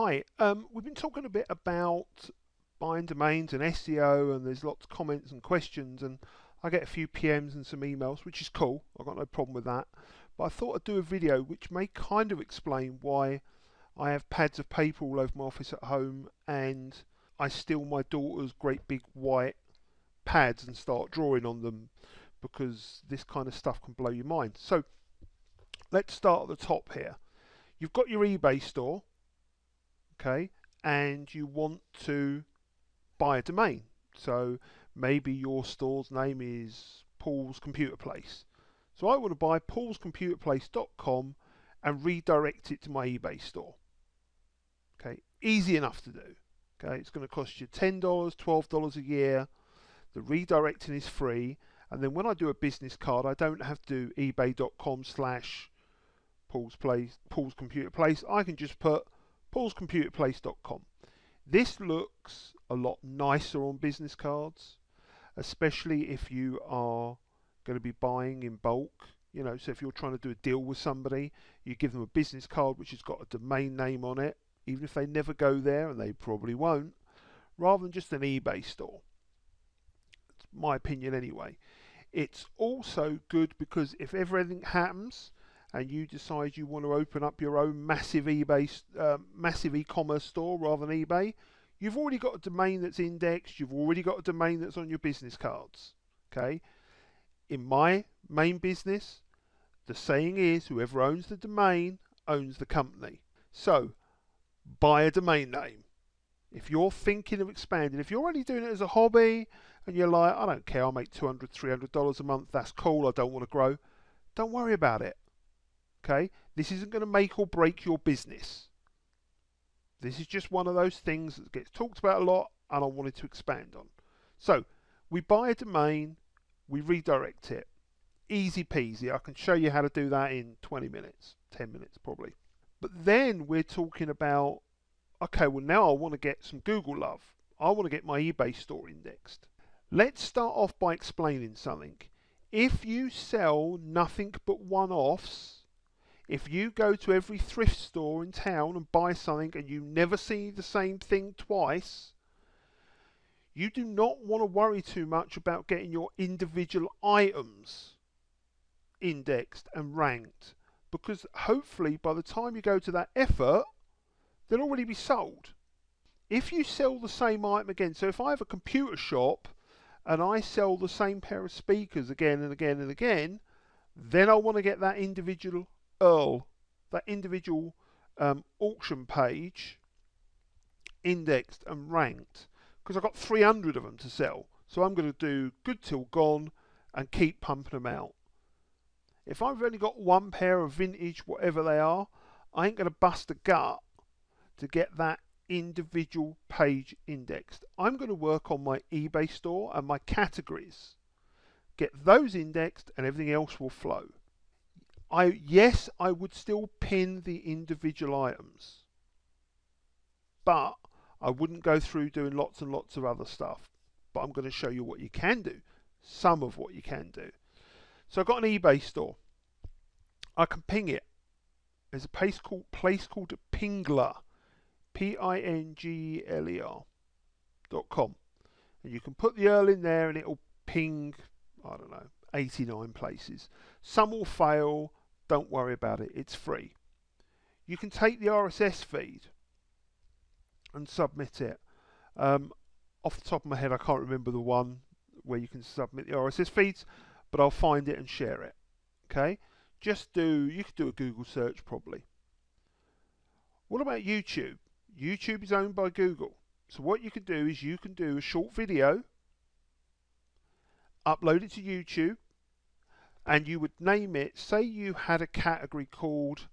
Hi, we've been talking a bit about buying domains and SEO, and there's lots of comments and questions, and I get a few PMs and some emails, which is cool. I've got no problem with that. But I thought I'd do a video which may kind of explain why I have pads of paper all over my office at home, and I steal my daughter's great big white pads and start drawing on them, because this kind of stuff can blow your mind. So let's start at the top here. You've got your eBay store, okay, and you want to buy a domain. So maybe your store's name is Paul's Computer Place. So I want to buy paulscomputerplace.com and redirect it to my eBay store. Okay, easy enough to do. Okay, it's going to cost you $10, $12 a year. The redirecting is free, and then when I do a business card, I don't have to do ebay.com/Paul's Computer Place. I can just put paulscomputerplace.com. This looks a lot nicer on business cards, especially if you are going to be buying in bulk. You know, so if you're trying to do a deal with somebody, you give them a business card which has got a domain name on it, even if they never go there, and they probably won't, rather than just an eBay store. It's my opinion anyway. It's also good because if ever anything happens and you decide you want to open up your own massive massive e-commerce store rather than eBay, you've already got a domain that's indexed, you've already got a domain that's on your business cards. Okay? In my main business, the saying is whoever owns the domain owns the company. So, buy a domain name. If you're thinking of expanding, if you're only doing it as a hobby and you're like, I don't care, I'll make $200, $300 a month, that's cool, I don't want to grow, don't worry about it. Okay, this isn't going to make or break your business. This is just one of those things that gets talked about a lot and I wanted to expand on. So we buy a domain, we redirect it. Easy peasy. I can show you how to do that in 20 minutes, 10 minutes probably. But then we're talking about, okay, well now I want to get some Google love. I want to get my eBay store indexed. Let's start off by explaining something. If you sell nothing but one-offs, if you go to every thrift store in town and buy something and you never see the same thing twice, you do not want to worry too much about getting your individual items indexed and ranked, because hopefully by the time you go to that effort, they'll already be sold. If you sell the same item again, so if I have a computer shop and I sell the same pair of speakers again and again and again, then I want to get that individual auction page indexed and ranked, because I've got 300 of them to sell. So I'm going to do good till gone and keep pumping them out. If I've only got one pair of vintage, whatever they are, I ain't going to bust a gut to get that individual page indexed. I'm going to work on my eBay store and my categories. Get those indexed and everything else will flow. Yes, I would still pin the individual items, but I wouldn't go through doing lots and lots of other stuff. But I'm going to show you what you can do, some of what you can do. So I've got an eBay store. I can ping it. There's a place called Pingler, PINGLER.com, and you can put the URL in there and it'll ping, I don't know, 89 places. Some will fail. Don't worry about it, it's free. You can take the RSS feed and submit it. Off the top of my head, I can't remember the one where you can submit the RSS feeds, but I'll find it and share it. Okay? You could do a Google search probably. What about YouTube? YouTube is owned by Google. So what you can do is you can do a short video, upload it to YouTube, and you would name it, say you had a category called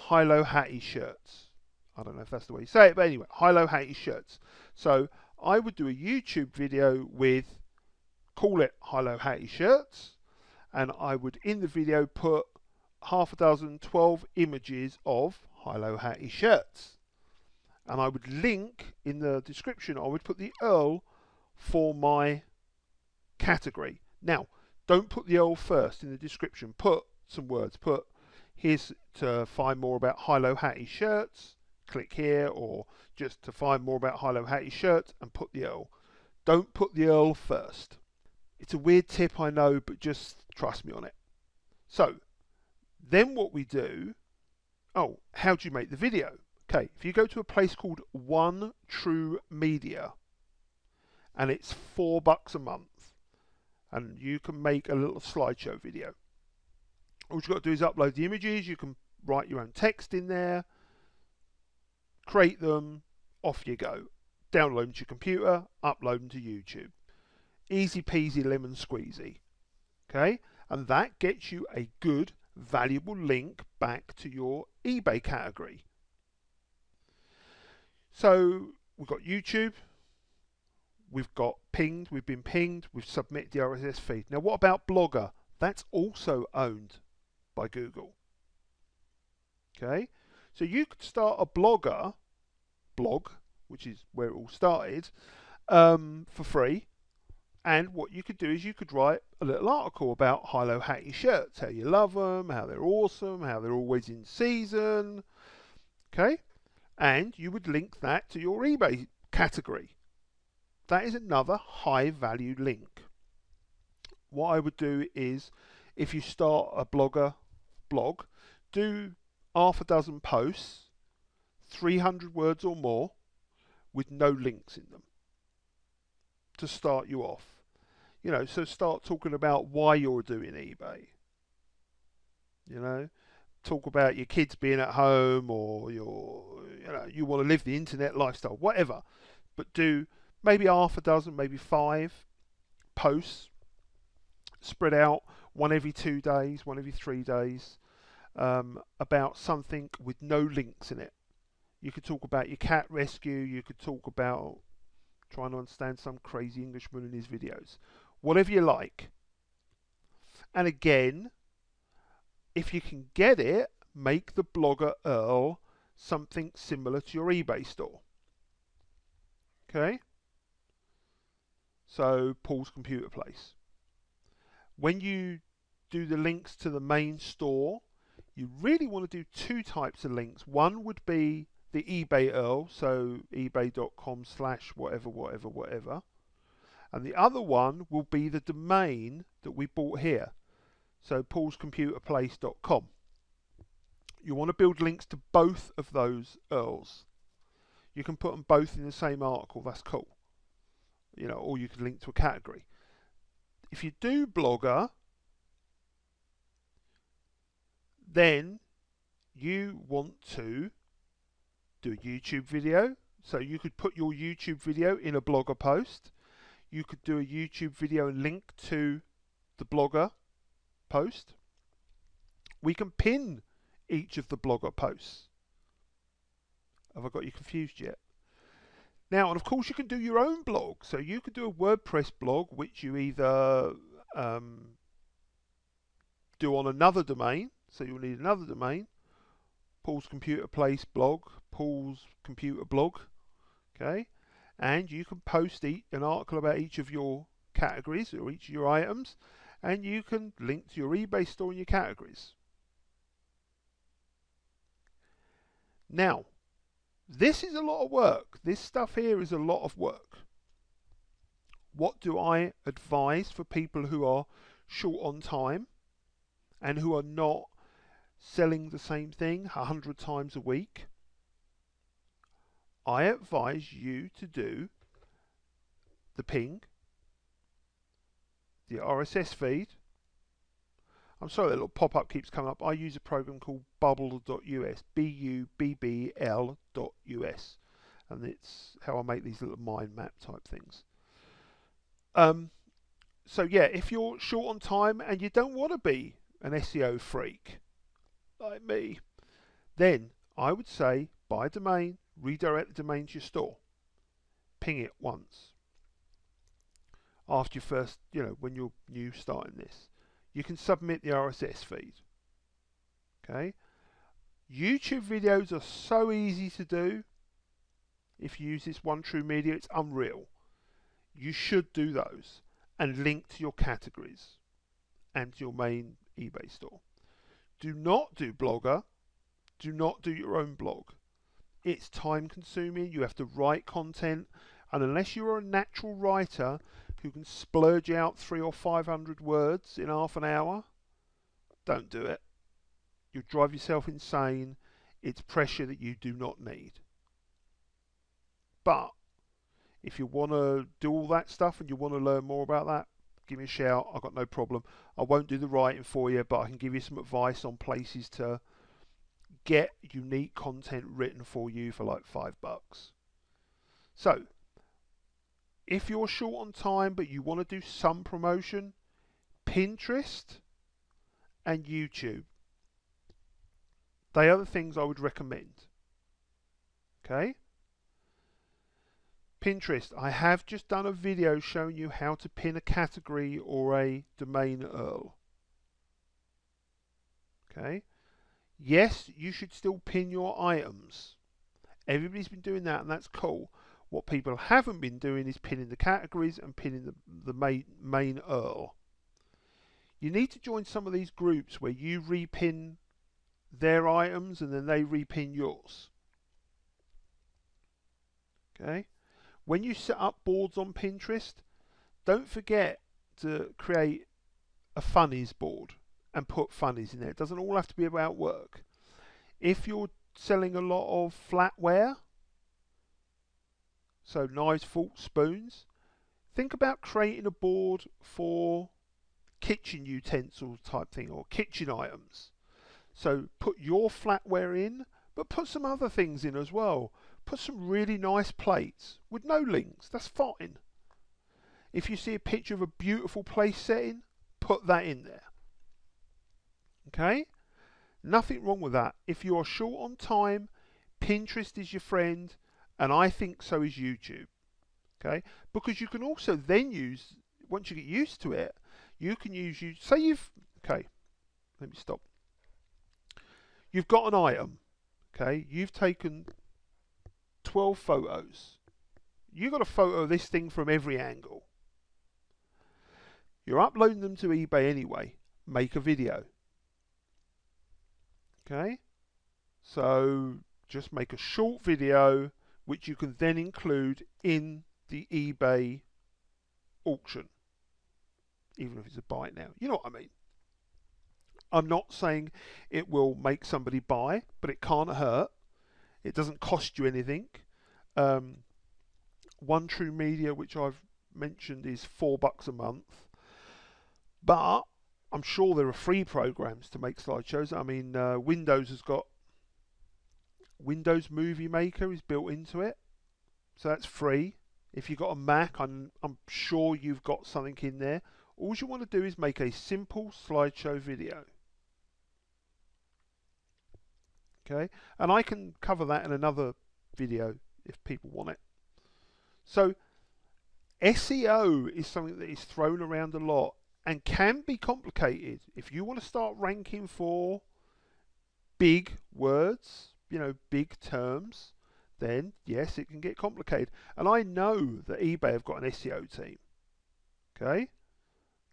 Hilo Hattie shirts. I don't know if that's the way you say it, but anyway, Hilo Hattie shirts. So I would do a YouTube video with, call it Hilo Hattie shirts, and I would in the video put 12 images of Hilo Hattie shirts. And I would link in the description, I would put the URL for my category. Now, don't put the URL first in the description. Put some words. Put, here's to find more about Hilo Hattie shirts. click here, or just to find more about Hilo Hattie shirts and put the URL. Don't put the URL first. It's a weird tip, I know, but just trust me on it. So then what we do, oh, how do you make the video? Okay, if you go to a place called One True Media, and it's $4 a month, and you can make a little slideshow video. All you've got to do is upload the images. You can write your own text in there, create them, off you go. Download them to your computer, upload them to YouTube. Easy peasy lemon squeezy. Okay, and that gets you a good, valuable link back to your eBay category. So we've got YouTube. We've got pinged, we've been pinged, we've submitted the RSS feed. Now what about Blogger? That's also owned by Google. Okay, so you could start a blog, which is where it all started, for free. And what you could do is you could write a little article about Hilo Hattie shirts, how you love them, how they're awesome, how they're always in season. Okay, and you would link that to your eBay category. That is another high value link. What I would do is, if you start a blog, do half a dozen posts, 300 words or more, with no links in them, to start you off. You know, so start talking about why you're doing eBay. You know, talk about your kids being at home, or you want to live the internet lifestyle, whatever. But do maybe half a dozen, maybe 5 posts spread out, one every 2 days, one every 3 days, about something with no links in it. You could talk about your cat rescue, you could talk about trying to understand some crazy Englishman in his videos. Whatever you like. And again, if you can get it, make the Blogger URL something similar to your eBay store. Okay? So Paul's Computer Place. When you do the links to the main store, you really want to do 2 types of links. One would be the eBay URL, so ebay.com/whatever. And the other one will be the domain that we bought here, so paulscomputerplace.com. You want to build links to both of those URLs. You can put them both in the same article, that's cool. You know, or you could link to a category. If you do Blogger, then you want to do a YouTube video. So you could put your YouTube video in a Blogger post. You could do a YouTube video and link to the Blogger post. We can pin each of the Blogger posts. Have I got you confused yet? Now, and of course you can do your own blog. So you could do a WordPress blog, which you either do on another domain, so you'll need another domain, Paul's Computer Place blog, Paul's Computer blog, okay? And you can post an article about each of your categories or each of your items, and you can link to your eBay store and your categories. Now, this is a lot of work. This stuff here is a lot of work. What do I advise for people who are short on time and who are not selling the same thing 100 times a week? I advise you to do the ping, the RSS feed. I'm sorry, that little pop-up keeps coming up. I use a program called bubble.us, BUBBL.us, and it's how I make these little mind map type things. So yeah, if you're short on time and you don't want to be an SEO freak like me, then I would say buy a domain, redirect the domain to your store, ping it once. After you first, when you're new starting this, you can submit the RSS feed. Okay. YouTube videos are so easy to do. If you use this One True Media, it's unreal. You should do those and link to your categories and to your main eBay store. Do not do Blogger. Do not do your own blog. it's time consuming. You have to write content, and unless you're a natural writer who can splurge out 300 or 500 words in half an hour, don't do it. You'll drive yourself insane. It's pressure that you do not need. But if you want to do all that stuff and you want to learn more about that, give me a shout. I've got no problem. I won't do the writing for you, but I can give you some advice on places to get unique content written for you for like $5. So, if you're short on time but you want to do some promotion, Pinterest and YouTube. They are the things I would recommend. Okay? Pinterest. I have just done a video showing you how to pin a category or a domain URL. Okay? Yes, you should still pin your items. Everybody's been doing that, and that's cool. What people haven't been doing is pinning the categories and pinning the main URL. You need to join some of these groups where you repin their items and then they repin yours. Okay? When you set up boards on Pinterest, don't forget to create a funnies board and put funnies in there. It doesn't all have to be about work. If you're selling a lot of flatware, so knives, forks, spoons, think about creating a board for kitchen utensils type thing or kitchen items. So put your flatware in, but put some other things in as well. Put some really nice plates with no links. That's fine. If you see a picture of a beautiful place setting, put that in there. Okay? Nothing wrong with that. If you are short on time, Pinterest is your friend, and I think so is YouTube. Okay? Because you can also then use, once you get used to it, you can use, say you've, okay, let me stop. You've got an item, okay? You've taken 12 photos. You've got a photo of this thing from every angle. You're uploading them to eBay anyway. Make a video. Okay? So just make a short video which you can then include in the eBay auction. Even if it's a buy now. You know what I mean? I'm not saying it will make somebody buy, but it can't hurt. It doesn't cost you anything. One True Media, which I've mentioned, is $4 a month. But I'm sure there are free programs to make slideshows. I mean, Windows has got Windows Movie Maker is built into it, so that's free. If you've got a Mac, I'm sure you've got something in there. All you want to do is make a simple slideshow video. Okay, and I can cover that in another video if people want it. So SEO is something that is thrown around a lot and can be complicated. If you want to start ranking for big words, you know, big terms, then yes, it can get complicated. And I know that eBay have got an SEO team. Okay,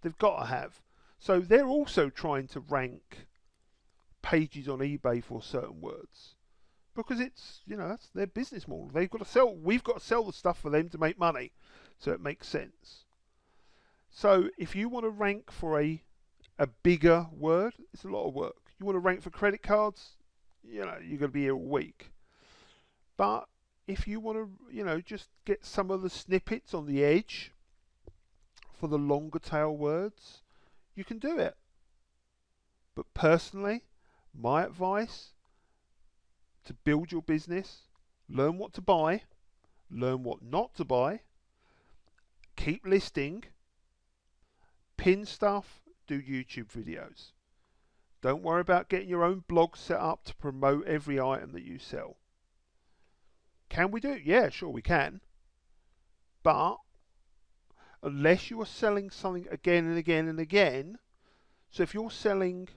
they've got to have. So they're also trying to rank pages on eBay for certain words, because it's, you know, that's their business model. They've got to sell. We've got to sell the stuff for them to make money, so it makes sense. So if you want to rank for a bigger word, it's a lot of work. You want to rank for credit cards, you know, you're going to be here a week. But if you want to, you know, just get some of the snippets on the edge for the longer tail words, you can do it. But personally, my advice to build your business, learn what to buy, learn what not to buy, keep listing, pin stuff, do YouTube videos. Don't worry about getting your own blog set up to promote every item that you sell. Can we do it? Yeah, sure we can. But unless you are selling something again and again and again, so if you're selling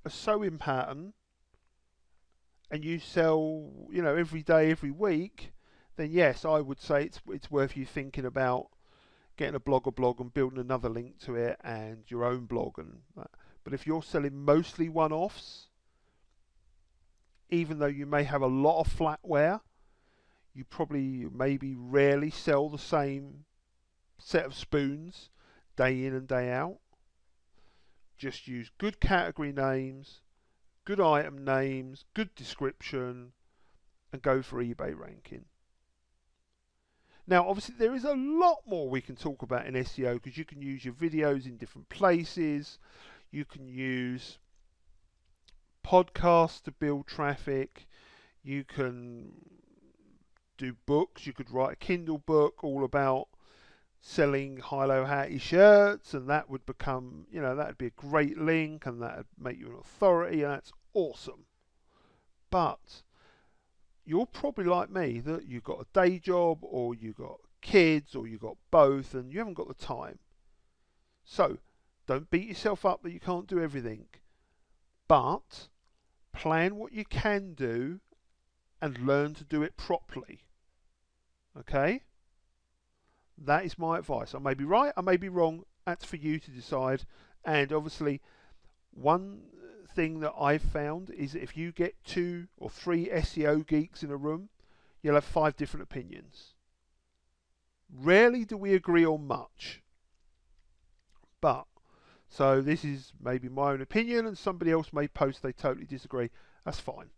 a sewing pattern and you sell, you know, every day, every week, then yes, I would say it's worth you thinking about getting a blog and building another link to it and your own blog and that. But if you're selling mostly one-offs, even though you may have a lot of flatware, you probably maybe rarely sell the same set of spoons day in and day out. Just use good category names, good item names, good description, and go for eBay ranking. Now, obviously, there is a lot more we can talk about in SEO, because you can use your videos in different places. You can use podcasts to build traffic. You can do books. You could write a Kindle book all about selling high-low hatty shirts, and that would become, that would be a great link, and that would make you an authority, and that's awesome. But you're probably like me, that you've got a day job, or you've got kids, or you've got both, and you haven't got the time. So don't beat yourself up that you can't do everything, but plan what you can do and learn to do it properly. Okay? That is my advice. I may be right, I may be wrong. That's for you to decide. And obviously, one thing that I've found is that if you get 2 or 3 SEO geeks in a room, you'll have 5 different opinions. Rarely do we agree on much. But, so this is maybe my own opinion, and somebody else may post they totally disagree. That's fine.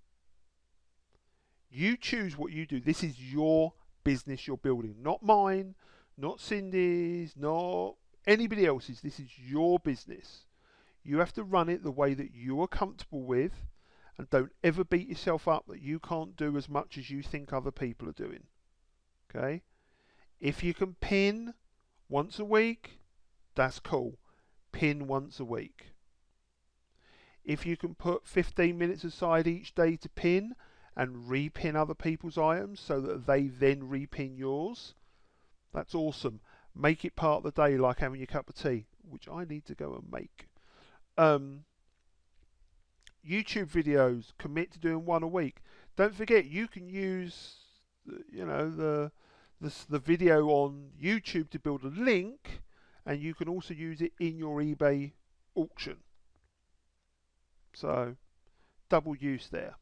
You choose what you do. This is your business you're building, not mine, not Cindy's, not anybody else's. This is your business. You have to run it the way that you are comfortable with, and don't ever beat yourself up that you can't do as much as you think other people are doing. Okay? If you can pin once a week, that's cool. Pin once a week. If you can put 15 minutes aside each day to pin and repin other people's items so that they then repin yours, that's awesome. Make it part of the day, like having your cup of tea, which I need to go and make. YouTube videos, commit to doing 1 a week. Don't forget, you can use the video on YouTube to build a link, and you can also use it in your eBay auction. So double use there.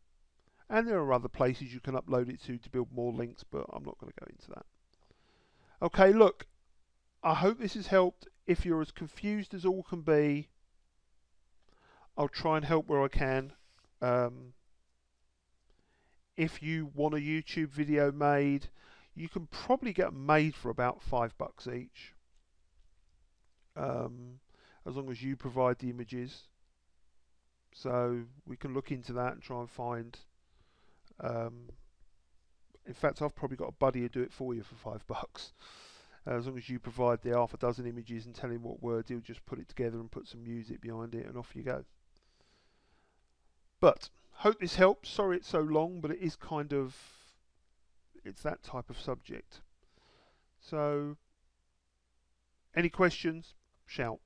And there are other places you can upload it to build more links, but I'm not going to go into that. Okay, look, I hope this has helped. If you're as confused as all can be, I'll try and help where I can. If you want a YouTube video made, you can probably get them made for about $5 each, as long as you provide the images. So we can look into that and try and find. In fact, I've probably got a buddy who'll do it for you for $5. As long as you provide the half a dozen images and tell him what words, he'll just put it together and put some music behind it, and off you go. But hope this helps. Sorry it's so long, but it is it's that type of subject. So any questions, shout.